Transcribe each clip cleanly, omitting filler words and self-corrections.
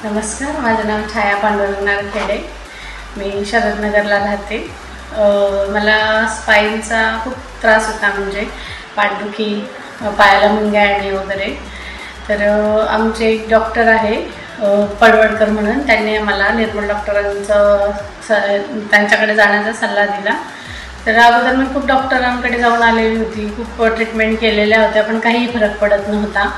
नमस्कार, माझं नाव छाया पांडुरंग नारखेडे. मी शरदनगरला राहते. मला स्पाईनचा खूप त्रास होता, म्हणजे पाठदुखी, पायाला मुंग्या येणे वगैरे. तर आमचे एक डॉक्टर आहे पडवळकर म्हणून, त्यांनी आम्हाला निर्मल डॉक्टरांचं त्यांच्याकडे जाण्याचा सल्ला दिला. तर अगोदर मी खूप डॉक्टरांकडे जाऊन आलेली होती, खूप ट्रीटमेंट केलेल्या होत्या, पण काही फरक पडत नव्हता.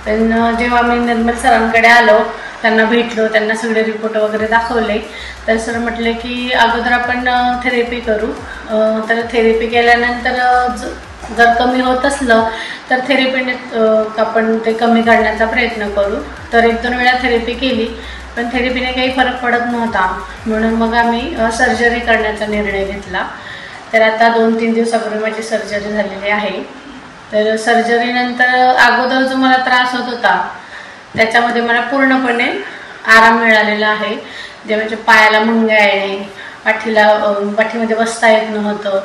पण जेव्हा मी निर्मल सरांकडे आलो, त्यांना भेटलो, त्यांना सगळे रिपोर्ट वगैरे दाखवले, तर सर म्हटले की अगोदर आपण थेरपी करू. तर थेरपी केल्यानंतर जर कमी होत असलं तर थेरपीने आपण ते कमी करण्याचा प्रयत्न करू. तर 1-2 वेळा थेरपी केली, पण थेरपीने काही फरक पडत नव्हता. म्हणून मग आम्ही सर्जरी करण्याचा निर्णय घेतला. तर आता 2-3 दिवसापूर्वी माझी सर्जरी झालेली आहे. तर सर्जरीनंतर अगोदर जो मला त्रास होत होता त्याच्यामध्ये मला पूर्णपणे आराम मिळालेला आहे. जे म्हणजे पायाला मुंग्या येणे, पाठीमध्ये बसता येत नव्हतं,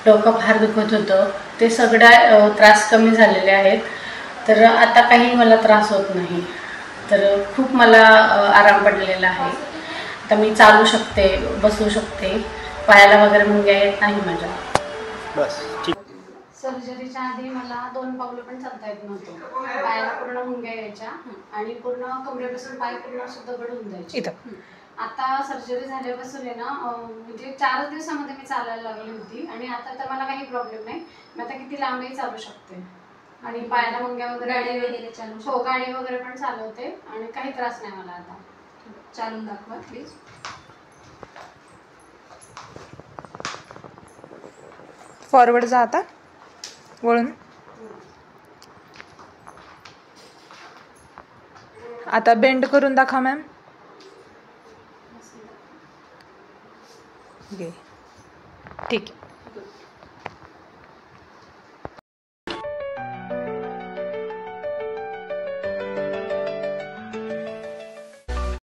डोकं फार दुखत होतं, ते सगळ्या त्रास कमी झालेले आहेत. तर आता काही मला त्रास होत नाही. तर खूप मला आराम पडलेला आहे. आता मी चालू शकते, बसू शकते, पायाला वगैरे मुंग्या येत नाही माझ्या. बस ठीक. सर्जरीच्या आधी मला 2 पावलं पण चालता येत नव्हतं. पायाला पूर्ण मुंग्या यायच्या आणि पूर्ण कमरेपासून पाय पूर्ण सुद्धा दगड होऊन जायचे. आता सर्जरी झाल्यापासून आहे ना, म्हणजे 4 दिवसामध्ये मी चालायला लागली होती आणि आता तर मला काही प्रॉब्लेम नाही. मी आता किती लांबही चालू शकते आणि पायाला मुंग्या वगैरे, गाडी वगैरे चालू, हो गाडी वगैरे पण चालवते आणि काही त्रास नाही मला. आता चालून दाखवा प्लीज. फॉरवर्ड जा आता, वळून. आता बेंड करून दाखवा मॅम. ठीक आहे.